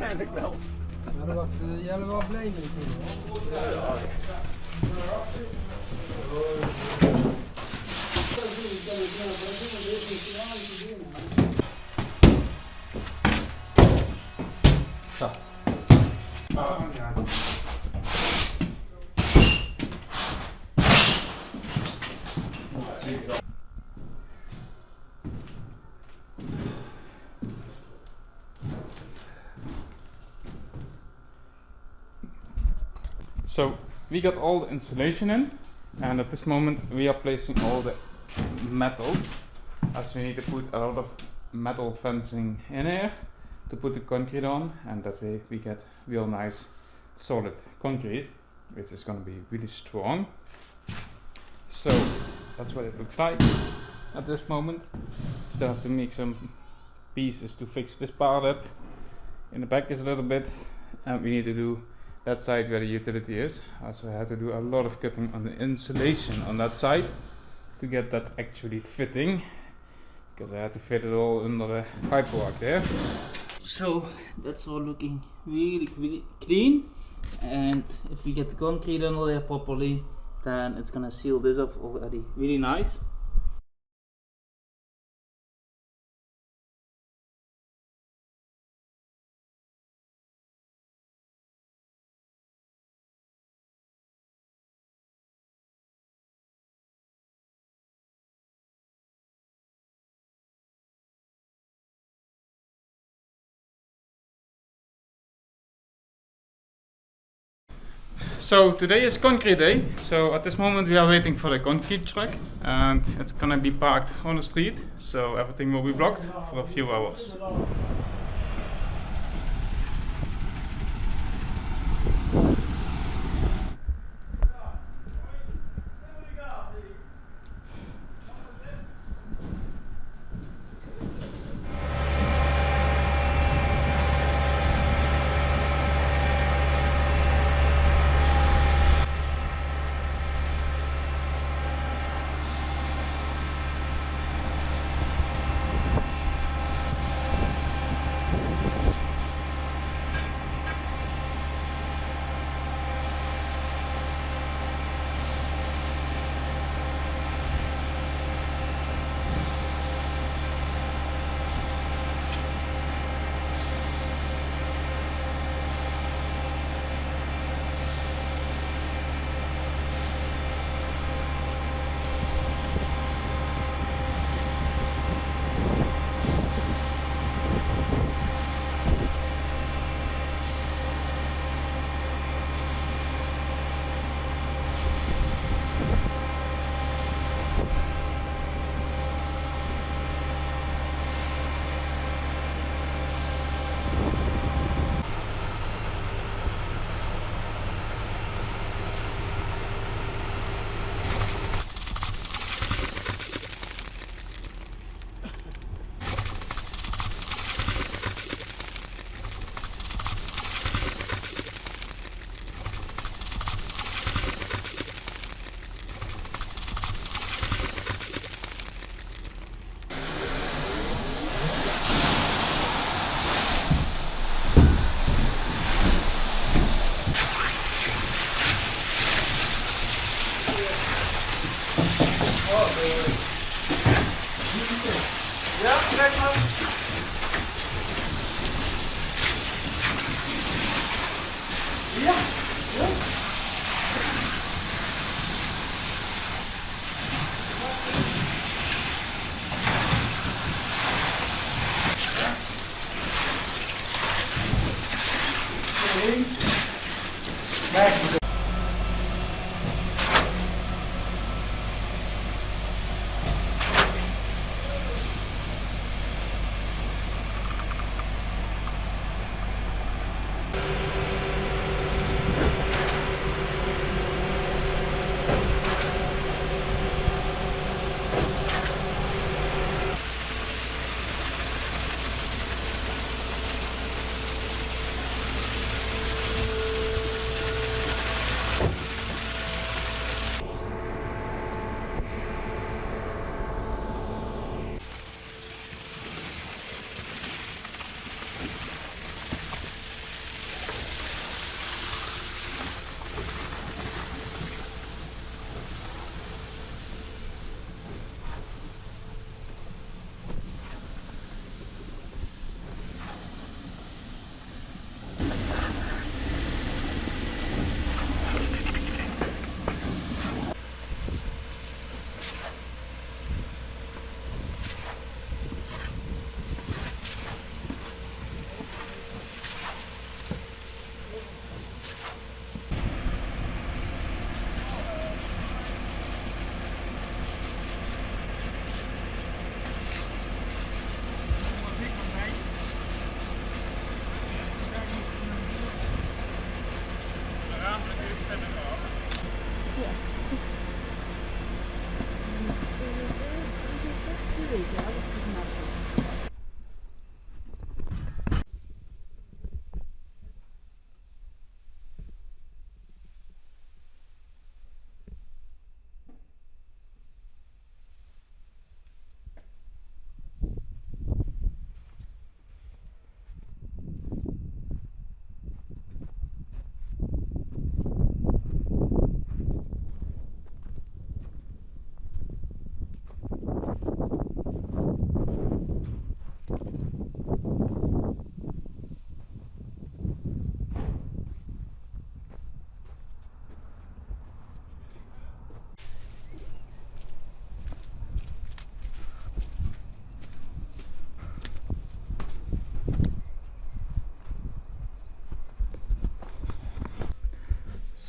waarschijnlijk wel. Maar daar was Jelle wel blij mee. Ja. Zo. So we got all the insulation in, and at this moment we are placing all the metals, as we need to put a lot of metal fencing in here to put the concrete on, and that way we get real nice solid concrete, which is going to be really strong. So that's what it looks like at this moment. Still have to make some pieces to fix this part up. In the back is a little bit, and we need to do that side where the utility is. Also I had to do a lot of cutting on the insulation on that side to get that actually fitting, because I had to fit it all under the pipework there. So that's all looking really clean, and if we get the concrete under there properly, then it's gonna seal this off already really nice. So today is concrete day, so at this moment we are waiting for the concrete truck, and it's gonna be parked on the street, so everything will be blocked for a few hours. Ja, kijk maar. Ja, ja. Links. Kijk.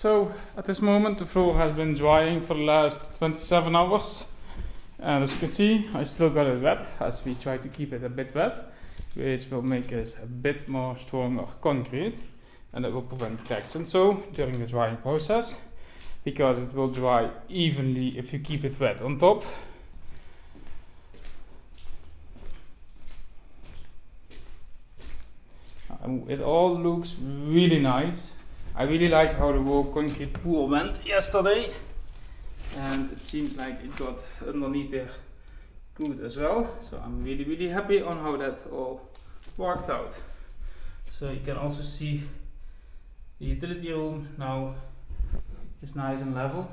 So at this moment the floor has been drying for the last 27 hours. And as you can see, I still got it wet, as we try to keep it a bit wet, which will make us a bit more stronger concrete, and it will prevent cracks and so during the drying process, because it will dry evenly if you keep it wet on top. It all looks really nice. I really like how the whole concrete pool went yesterday. And it seems like it got underneath there good as well. So I'm really happy on how that all worked out. So you can also see the utility room now is nice and level.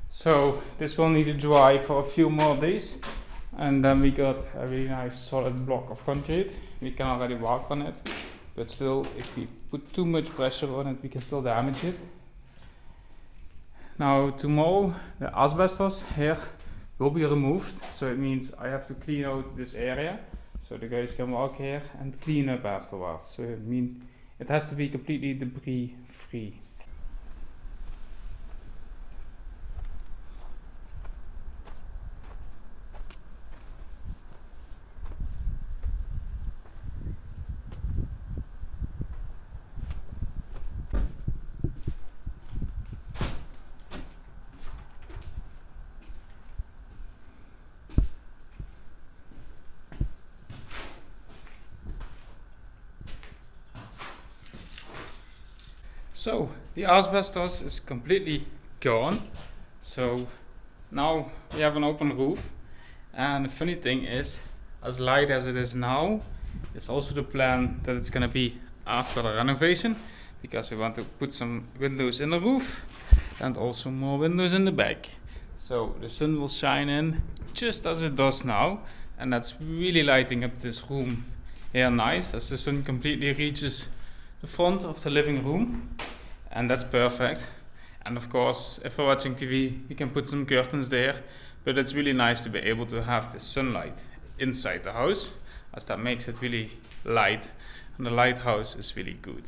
So this will need to dry for a few more days. And then we got a really nice solid block of concrete. We can already work on it. But still, if we put too much pressure on it, we can still damage it. Now tomorrow the asbestos here will be removed, so it means I have to clean out this area so the guys can walk here and clean up afterwards. So it means it has to be completely debris free. So the asbestos is completely gone. So now we have an open roof, and the funny thing is, as light as it is now, it's also the plan that it's gonna be after the renovation, because we want to put some windows in the roof and also more windows in the back. So the sun will shine in just as it does now, and that's really lighting up this room here nice, as the sun completely reaches the front of the living room, and that's perfect. And of course, if we're watching TV, we can put some curtains there, but it's really nice to be able to have the sunlight inside the house, as that makes it really light, and the lighthouse is really good.